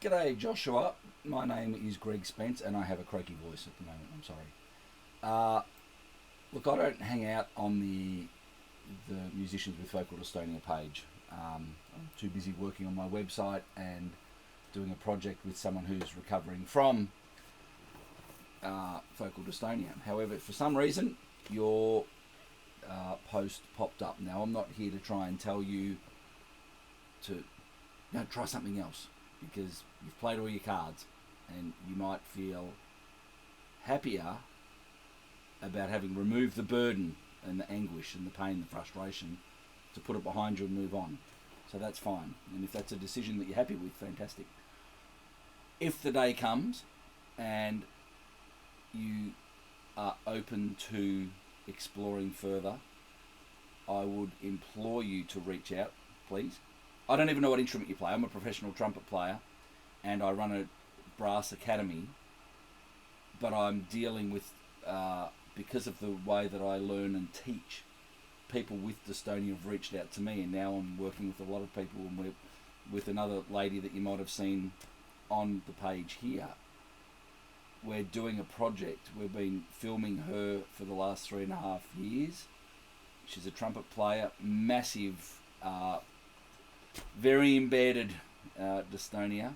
G'day Joshua, my name is Greg Spence and I have a croaky voice at the moment, I'm sorry. Look, I don't hang out on the Musicians with Focal Dystonia page. I'm too busy working on my website and doing a project with someone who's recovering from focal dystonia. However, for some reason, your post popped up. Now, I'm not here to try and tell you to try something else, because you've played all your cards and you might feel happier about having removed the burden and the anguish and the pain, the frustration, to put it behind you and move on. So that's fine. And if that's a decision that you're happy with, fantastic. If the day comes and you are open to exploring further, I would implore you to reach out, please. I don't even know what instrument you play. I'm a professional trumpet player and I run a brass academy, but I'm dealing with, because of the way that I learn and teach, people with dystonia have reached out to me, and now I'm working with a lot of people, and we're with another lady that you might have seen on the page here. We're doing a project. We've been filming her for the last 3.5 years. She's a trumpet player, massive, very embedded dystonia,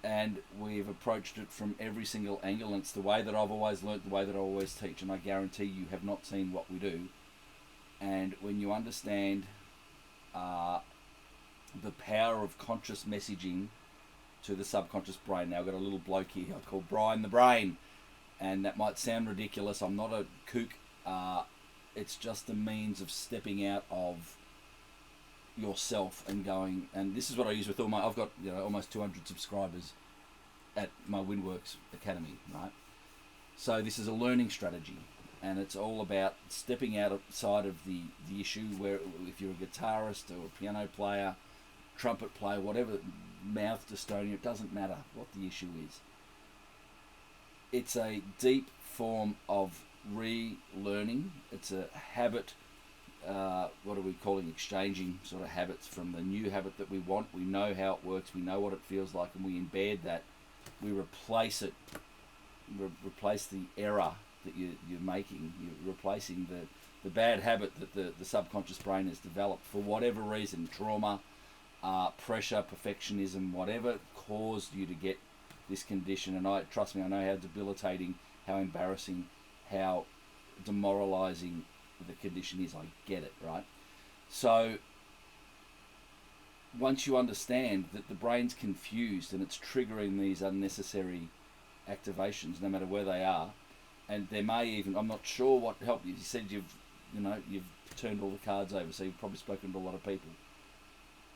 and we've approached it from every single angle, and it's the way that I've always learnt, the way that I always teach, and I guarantee you have not seen what we do. And when you understand the power of conscious messaging to the subconscious brain. Now, I've got a little bloke here I call Brian the Brain, and that might sound ridiculous. I'm not a kook. It's just a means of stepping out of yourself and going, and this is what I use with all my, I've got almost 200 subscribers at my Windworks Academy, right? So this is a learning strategy, and it's all about stepping outside of the issue, where if you're a guitarist or a piano player, trumpet player, whatever, mouth dystonia, it doesn't matter what the issue is. It's a deep form of relearning. It's a habit, what are we calling, exchanging sort of habits from the new habit that we want. We know how it works, we know what it feels like, and we embed that. We replace it, replace the error that you're making. You're replacing the bad habit that the subconscious brain has developed for whatever reason, trauma, pressure, perfectionism, whatever caused you to get this condition. And trust me, I know how debilitating, how embarrassing, how demoralizing the condition is. I get it, right? So once you understand that the brain's confused and it's triggering these unnecessary activations, no matter where they are, and there may even, I'm not sure what helped you. You said you've turned all the cards over, so you've probably spoken to a lot of people.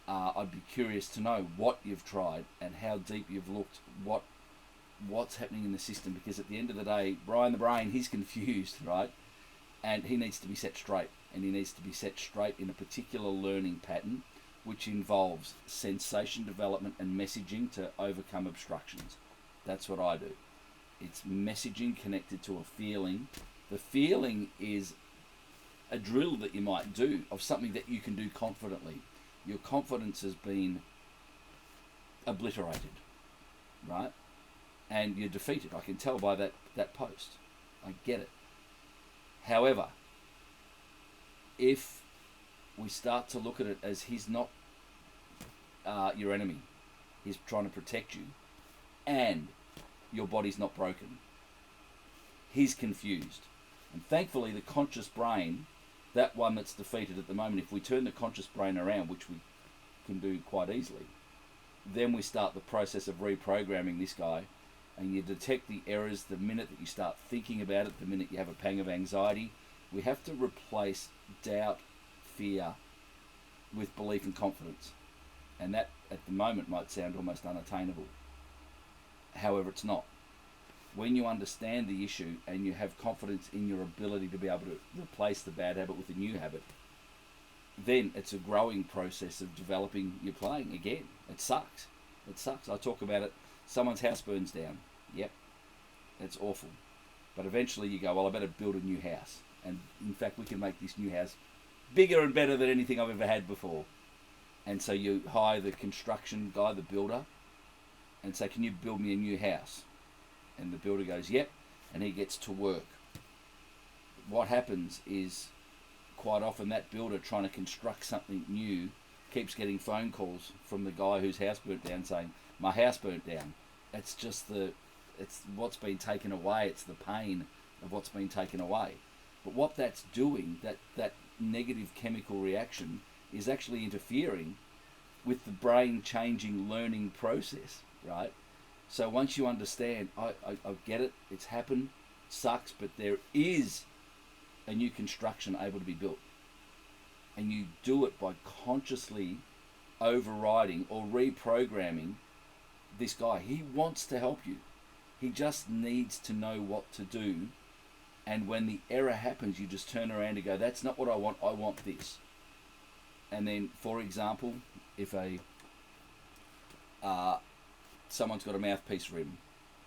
I'd be curious to know what you've tried and how deep you've looked, what's happening in the system, because at the end of the day, Brian the Brain, he's confused, right? And he needs to be set straight, and he needs to be set straight in a particular learning pattern, which involves sensation development and messaging to overcome obstructions. That's what I do. It's messaging connected to a feeling. The feeling is a drill that you might do of something that you can do confidently. Your confidence has been obliterated, right? And you're defeated. I can tell by that post. I get it. However, if we start to look at it as he's not your enemy, he's trying to protect you, and your body's not broken, he's confused. And thankfully, the conscious brain, that one that's defeated at the moment, if we turn the conscious brain around, which we can do quite easily, then we start the process of reprogramming this guy, and you detect the errors the minute that you start thinking about it, the minute you have a pang of anxiety. We have to replace doubt, fear, with belief and confidence. And that, at the moment, might sound almost unattainable. However, it's not. When you understand the issue and you have confidence in your ability to be able to replace the bad habit with a new habit, then it's a growing process of developing your playing again. It sucks. It sucks. I talk about it. Someone's house burns down. Yep. It's awful. But eventually you go, well, I better build a new house. And in fact, we can make this new house bigger and better than anything I've ever had before. And so you hire the construction guy, the builder, and say, can you build me a new house? And the builder goes, yep, and he gets to work. What happens is, quite often that builder trying to construct something new keeps getting phone calls from the guy whose house burnt down saying, my house burnt down. It's what's been taken away. It's the pain of what's been taken away. But what that's doing, that negative chemical reaction, is actually interfering with the brain changing learning process, right? So once you understand, I get it, it's happened, sucks, but there is a new construction able to be built. And you do it by consciously overriding or reprogramming this guy. He wants to help you. He just needs to know what to do. And when the error happens, you just turn around and go, that's not what I want this. And then, for example, if someone's got a mouthpiece rim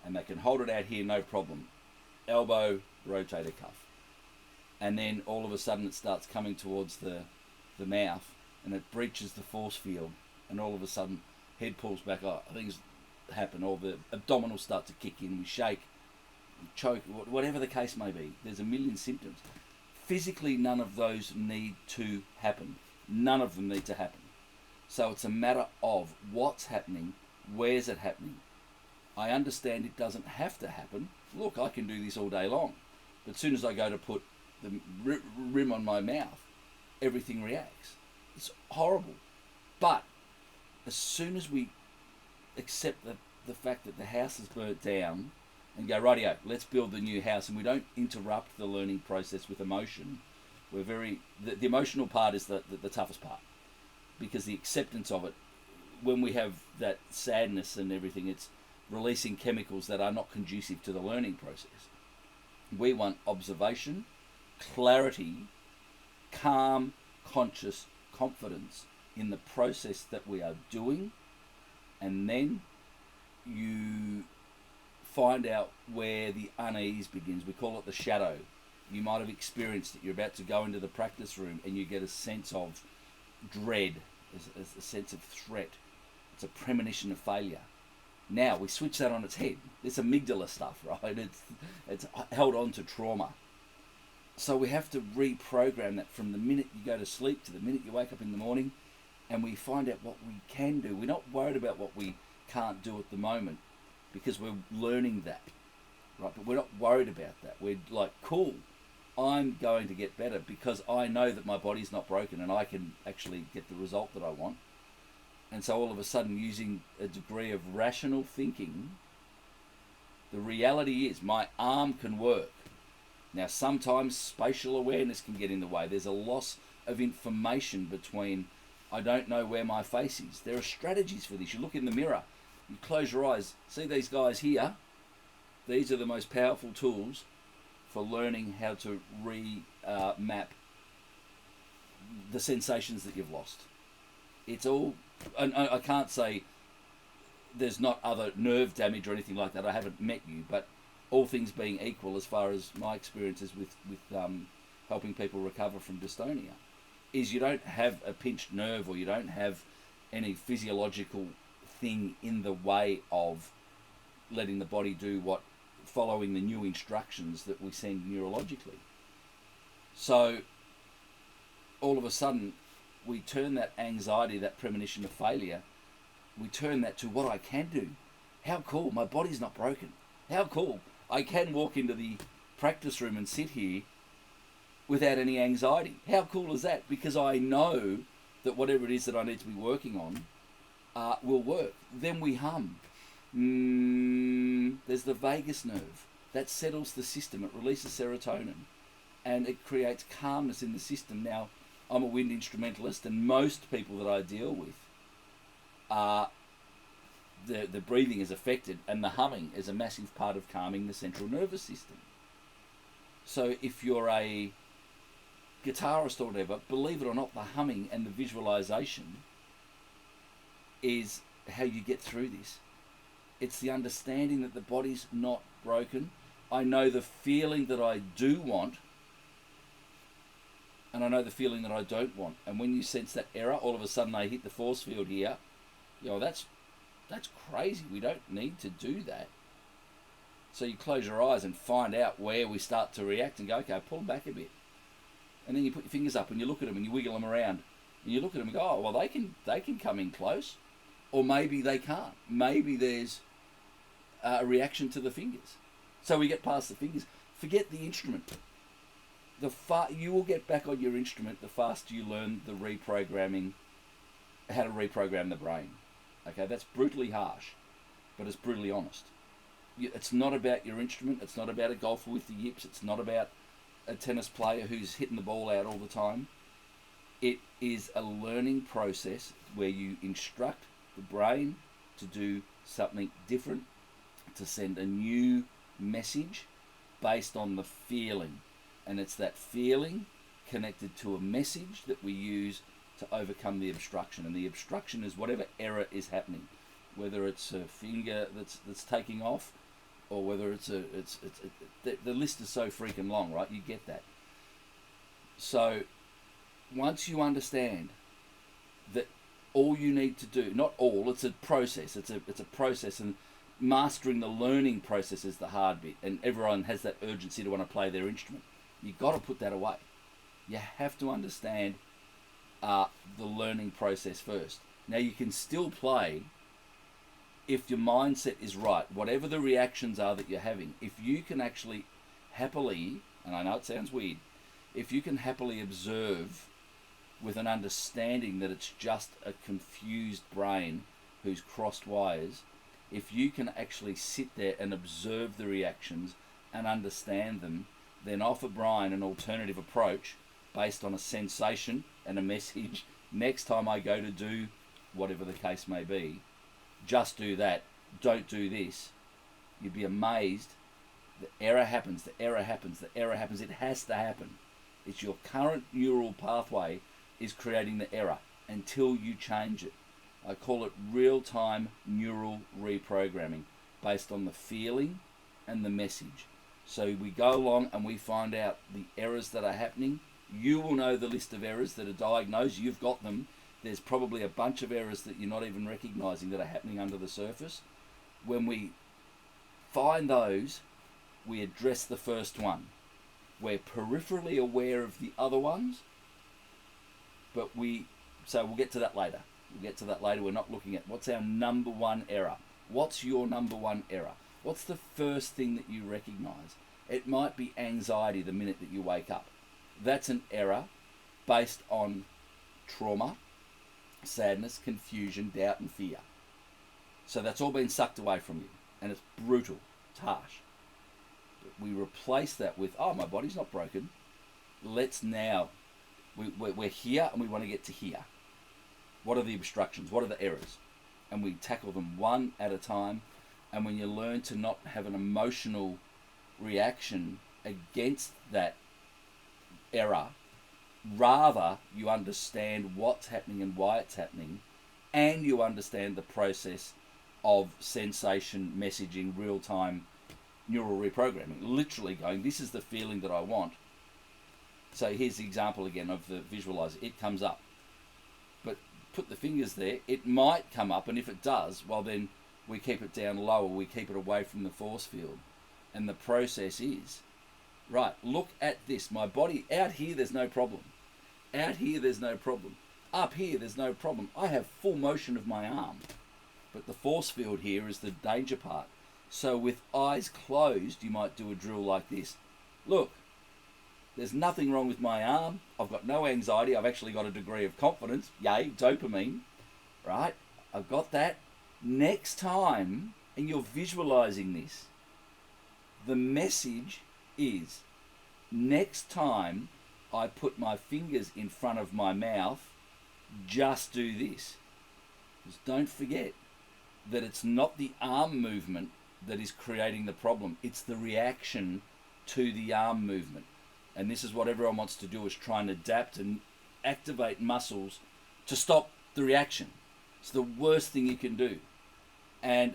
and they can hold it out here, no problem. Elbow, rotator cuff. And then all of a sudden it starts coming towards the mouth and it breaches the force field, and all of a sudden head pulls back, things happen, or the abdominals start to kick in, we shake, we choke, whatever the case may be. There's a million symptoms. Physically, none of those need to happen. None of them need to happen. So it's a matter of what's happening, where's it happening. I understand it doesn't have to happen. Look, I can do this all day long. But as soon as I go to put the rim on my mouth, everything reacts. It's horrible. But as soon as we accept the fact that the house is burnt down and go, rightio, let's build the new house, and we don't interrupt the learning process with emotion, we're the emotional part is the toughest part, because the acceptance of it, when we have that sadness and everything, it's releasing chemicals that are not conducive to the learning process. We want observation, clarity, calm, conscious confidence in the process that we are doing, and then you find out where the unease begins. We call it the shadow. You might have experienced it. You're about to go into the practice room and you get a sense of dread, a sense of threat. It's a premonition of failure. Now we switch that on its head. This amygdala stuff, right? It's held on to trauma. So we have to reprogram that from the minute you go to sleep to the minute you wake up in the morning, and we find out what we can do. We're not worried about what we can't do at the moment because we're learning that, right? But we're not worried about that. We're like, cool, I'm going to get better because I know that my body's not broken and I can actually get the result that I want. And so all of a sudden, using a degree of rational thinking, the reality is my arm can work. Now, sometimes spatial awareness can get in the way. There's a loss of information between, I don't know where my face is. There are strategies for this. You look in the mirror, you close your eyes, see these guys here? These are the most powerful tools for learning how to remap the sensations that you've lost. It's all, and I can't say there's not other nerve damage or anything like that. I haven't met you, but all things being equal, as far as my experiences with helping people recover from dystonia, is you don't have a pinched nerve or you don't have any physiological thing in the way of letting the body do following the new instructions that we send neurologically. So all of a sudden we turn that anxiety, that premonition of failure, we turn that to what I can do. How cool, my body's not broken. How cool, I can walk into the practice room and sit here without any anxiety. How cool is that? Because I know that whatever it is that I need to be working on will work. Then we hum. There's the vagus nerve. That settles the system. It releases serotonin. And it creates calmness in the system. Now, I'm a wind instrumentalist, and most people that I deal with the breathing is affected, and the humming is a massive part of calming the central nervous system. So if you're a guitarist or whatever, believe it or not, the humming and the visualization is how you get through this. It's the understanding that the body's not broken. I know the feeling that I do want, and I know the feeling that I don't want. And when you sense that error, all of a sudden I hit the force field here. That's That's crazy. We don't need to do that. So you close your eyes and find out where we start to react and go, okay, pull back a bit. And then you put your fingers up and you look at them and you wiggle them around. And you look at them and go, oh, well, they can come in close. Or maybe they can't. Maybe there's a reaction to the fingers. So we get past the fingers. Forget the instrument. You will get back on your instrument the faster you learn the reprogramming, how to reprogram the brain. Okay, that's brutally harsh, but it's brutally honest. It's not about your instrument. It's not about a golfer with the yips. It's not about a tennis player who's hitting the ball out all the time. It is a learning process where you instruct the brain to do something different, to send a new message based on the feeling. And it's that feeling connected to a message that we use to overcome the obstruction. And the obstruction is whatever error is happening, whether it's a finger that's taking off, or whether the list is so freaking long, right? You get that. So once you understand that all you need to do, not all, it's a process. It's a process, and mastering the learning process is the hard bit. And everyone has that urgency to want to play their instrument. You've got to put that away. You have to understand the learning process first. Now, you can still play if your mindset is right. Whatever the reactions are that you're having, if you can actually happily, and I know it sounds weird, if you can happily observe with an understanding that it's just a confused brain who's crossed wires, if you can actually sit there and observe the reactions and understand them, then offer Brian an alternative approach based on a sensation and a message. Next time I go to do whatever the case may be, just do that, don't do this. You'd be amazed. The error happens, the error happens, the error happens. It has to happen. It's your current neural pathway is creating the error until you change it. I call it real-time neural reprogramming based on the feeling and the message. So we go along and we find out the errors that are happening. You will know the list of errors that are diagnosed. You've got them. There's probably a bunch of errors that you're not even recognizing that are happening under the surface. When we find those, we address the first one. We're peripherally aware of the other ones, but so we'll get to that later. We're not looking at what's our number one error. What's your number one error? What's the first thing that you recognize? It might be anxiety the minute that you wake up. That's an error based on trauma, sadness, confusion, doubt, and fear. So that's all been sucked away from you, and it's brutal, it's harsh. But we replace that with, oh, my body's not broken. Let's now, we're here and we want to get to here. What are the obstructions? What are the errors? And we tackle them one at a time. And when you learn to not have an emotional reaction against that error, rather you understand what's happening and why it's happening, and you understand the process of sensation, messaging, real-time neural reprogramming. Literally going, this is the feeling that I want. So here's the example again of the visualizer. It comes up. But put the fingers there. It might come up, and if it does, well then we keep it down lower. We keep it away from the force field. And the process is, right, look at this. My body, out here there's no problem. Out here there's no problem. Up here there's no problem. I have full motion of my arm. But the force field here is the danger part. So with eyes closed, you might do a drill like this. Look, there's nothing wrong with my arm. I've got no anxiety. I've actually got a degree of confidence. Yay, dopamine. Right? I've got that. Next time, and you're visualizing this, the message is, next time I put my fingers in front of my mouth, just do this. Just don't forget that it's not the arm movement that is creating the problem. It's the reaction to the arm movement. And this is what everyone wants to do, is try and adapt and activate muscles to stop the reaction. It's the worst thing you can do. And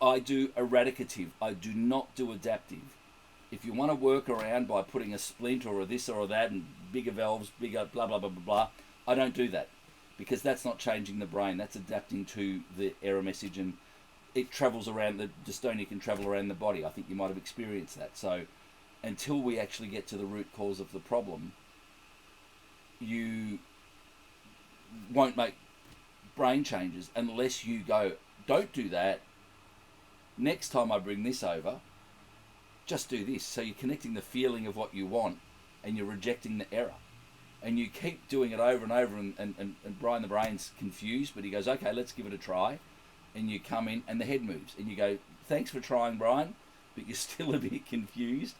I do eradicative. I do not do adaptive. If you want to work around by putting a splint or a this or a that and bigger valves, bigger blah, blah, blah, blah, blah, I don't do that. because that's not changing the brain. That's adapting to the error message, and it travels around, the dystonia can travel around the body. I think you might have experienced that. So until we actually get to the root cause of the problem, you won't make brain changes unless you go, don't do that. Next time I bring this over, just do this. So you're connecting the feeling of what you want and you're rejecting the error. And you keep doing it over and over, and Brian the brain's confused, but he goes, okay, let's give it a try. And you come in and the head moves and you go, thanks for trying, Brian, but you're still a bit confused.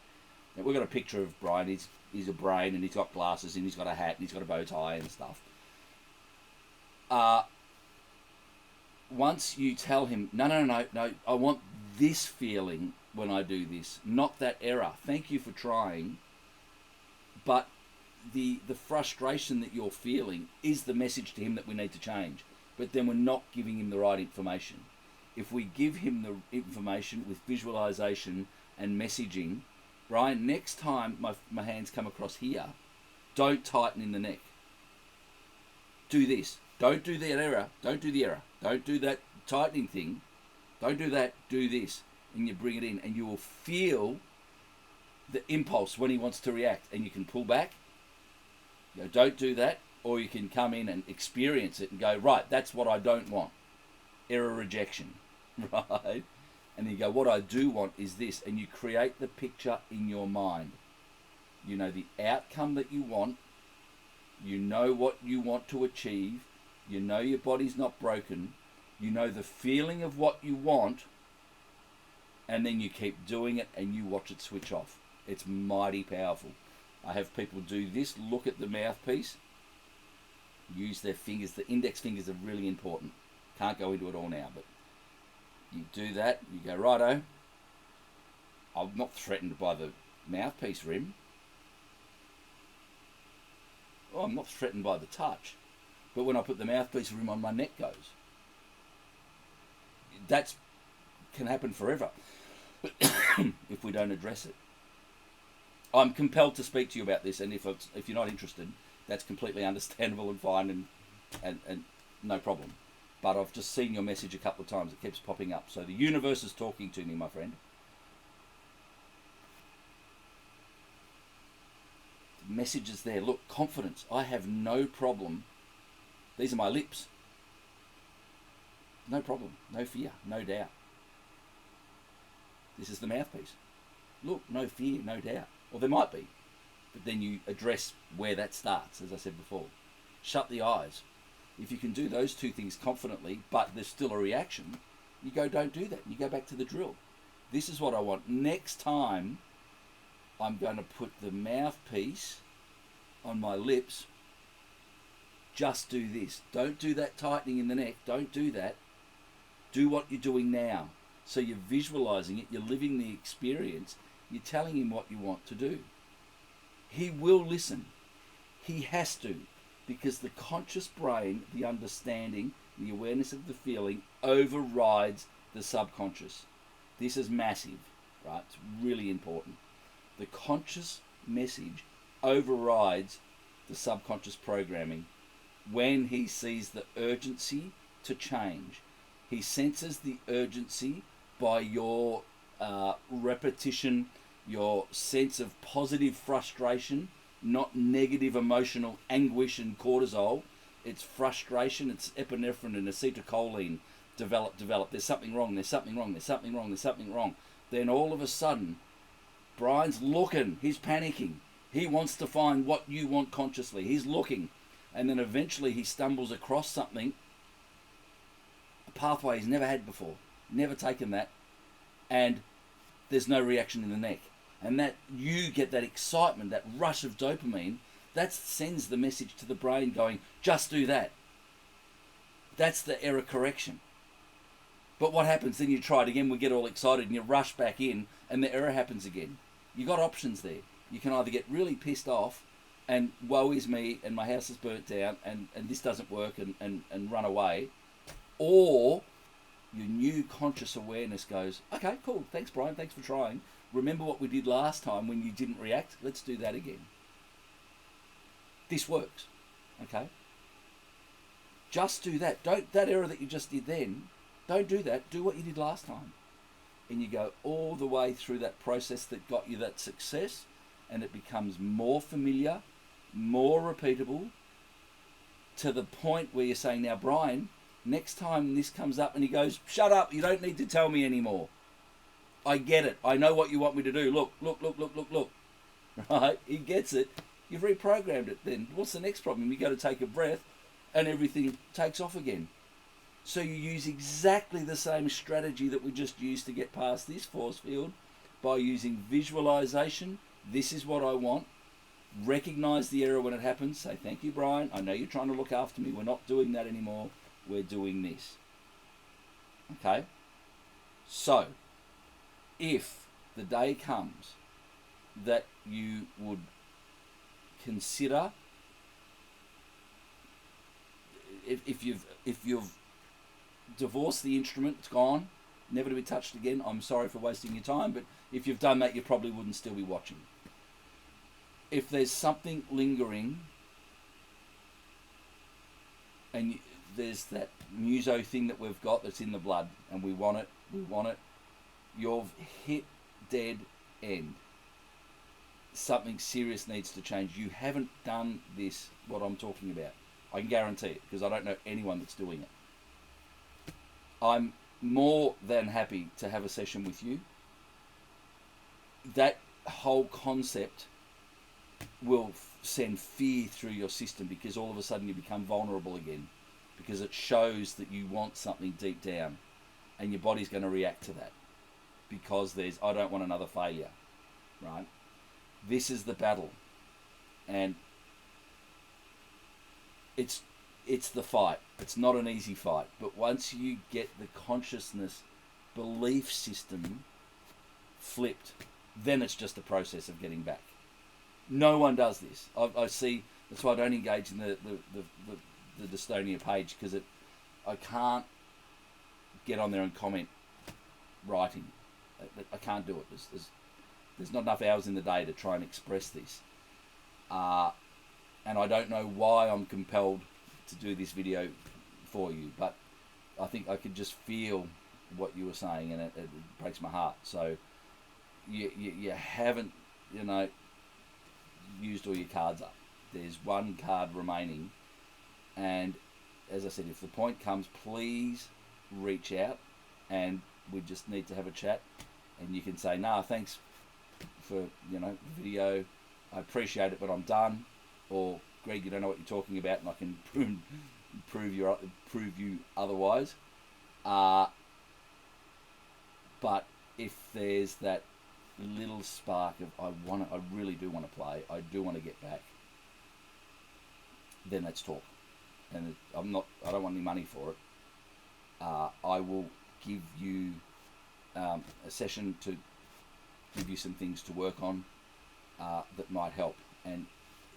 Now, we've got a picture of Brian. He's a brain, and he's got glasses, and he's got a hat, and he's got a bow tie and stuff. Once you tell him, no, I want this feeling when I do this, not that error. Thank you for trying, but the frustration that you're feeling is the message to him that we need to change. But then we're not giving him the right information. If we give him the information with visualization and messaging, Brian, next time my hands come across here, don't tighten in the neck. Do this. Don't do that error. Don't do the error. Don't do that tightening thing. Don't do that. Do this. And you bring it in, and you will feel the impulse when he wants to react, and you can pull back. You go, don't do that. Or you can come in and experience it and go, right, that's what I don't want. Error rejection, right? And you go, what I do want is this. And you create the picture in your mind. You know the outcome that you want. You know what you want to achieve. You know your body's not broken. You know the feeling of what you want. And then you keep doing it and you watch it switch off. It's mighty powerful. I have people do this, look at the mouthpiece, use their fingers. The index fingers are really important. Can't go into it all now, but you do that, you go, righto, I'm not threatened by the mouthpiece rim. Oh, I'm not threatened by the touch. But when I put the mouthpiece rim on, my neck goes. That can happen forever if we don't address it. I'm compelled to speak to you about this, and if you're not interested, that's completely understandable and fine, and no problem. But I've just seen your message a couple of times. It keeps popping up. So the universe is talking to me, my friend. The message is there. Look, confidence. I have no problem. These are my lips. No problem. No fear. No doubt. This is the mouthpiece. Look, no fear, no doubt. Or there might be. But then you address where that starts, as I said before. Shut the eyes. If you can do those two things confidently, but there's still a reaction, you go, don't do that. You go back to the drill. This is what I want. Next time, I'm going to put the mouthpiece on my lips. Just do this. Don't do that tightening in the neck. Don't do that. Do what you're doing now. So you're visualizing it. You're living the experience. You're telling him what you want to do. He will listen. He has to, because the conscious brain, the understanding, the awareness of the feeling overrides the subconscious. This is massive, right? It's really important. The conscious message overrides the subconscious programming when he sees the urgency to change. He senses the urgency by your repetition, your sense of positive frustration, not negative emotional anguish and cortisol. It's frustration, it's epinephrine and acetylcholine develop. There's something wrong, there's something wrong, there's something wrong, there's something wrong. Then all of a sudden, Brian's looking, he's panicking. He wants to find what you want consciously. He's looking. And then eventually he stumbles across something, a pathway he's never had before, never taken that, and there's no reaction in the neck. And that you get that excitement, that rush of dopamine, that sends the message to the brain going, just do that. That's the error correction. But what happens? Then you try it again, we get all excited and you rush back in and the error happens again. You got options there. You can either get really pissed off and woe is me and my house is burnt down and this doesn't work and run away, or your new conscious awareness goes, okay, cool, thanks Brian, thanks for trying. Remember what we did last time when you didn't react? Let's do that again. This works, okay? Just do that. Don't, that error that you just did then, don't do that. Do what you did last time. And you go all the way through that process that got you that success, and it becomes more familiar, more repeatable, to the point where you're saying, now, Brian, next time this comes up, and he goes, shut up, you don't need to tell me anymore. I get it. I know what you want me to do. Look. Right? He gets it. You've reprogrammed it then. What's the next problem? You go to take a breath and everything takes off again. So you use exactly the same strategy that we just used to get past this force field by using visualization. This is what I want. Recognize the error when it happens. Say, thank you, Brian. I know you're trying to look after me. We're not doing that anymore. We're doing this. Okay? So, if the day comes that you would consider, if you've divorced the instrument, it's gone, never to be touched again, I'm sorry for wasting your time, but if you've done that, you probably wouldn't still be watching. If there's something lingering, and there's that muso thing that we've got that's in the blood, and we want it, you've hit dead end. Something serious needs to change. You haven't done this, what I'm talking about. I can guarantee it, because I don't know anyone that's doing it. I'm more than happy to have a session with you. That whole concept will send fear through your system, because all of a sudden you become vulnerable again, because it shows that you want something deep down, and your body's going to react to that, because there's, I don't want another failure, right? This is the battle, and it's the fight. It's not an easy fight, but once you get the consciousness belief system flipped, then it's just a process of getting back. No one does this. I see. That's why I don't engage in the dystonia page, because I can't get on there and comment writing. I can't do it. There's not enough hours in the day to try and express this. And I don't know why I'm compelled to do this video for you, but I think I could just feel what you were saying, and it breaks my heart. So you haven't, used all your cards up. There's one card remaining, and as I said, if the point comes, please reach out, and we just need to have a chat, and you can say, nah, thanks for the video, I appreciate it, but I'm done, or Greg, you don't know what you're talking about, and I can prove you otherwise. But if there's that little spark of I really do want to play, I do want to get back, then let's talk. And I don't want any money for it. I will give you a session to give you some things to work on that might help, and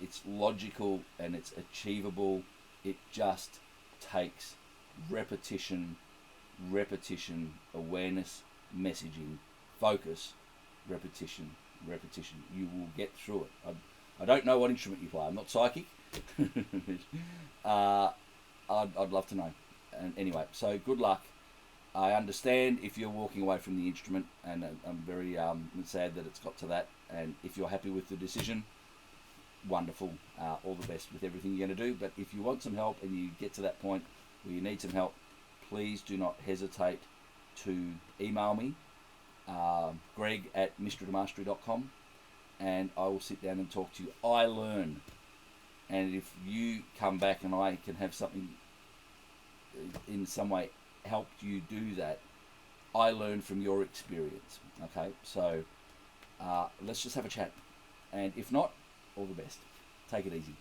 it's logical and it's achievable. It just takes repetition, awareness, messaging, focus, repetition. You will get through it. I don't know what instrument you play. I'm not psychic. I'd love to know. And anyway, so good luck. I understand if you're walking away from the instrument, and I'm very sad that it's got to that. And if you're happy with the decision, wonderful. All the best with everything you're going to do. But if you want some help and you get to that point where you need some help, please do not hesitate to email me, greg@mysterytomastery.com, and I will sit down and talk to you. I learn, and if you come back and I can have something in some way helped you do that, I learn from your experience. Okay, so let's just have a chat, and if not, all the best. Take it easy.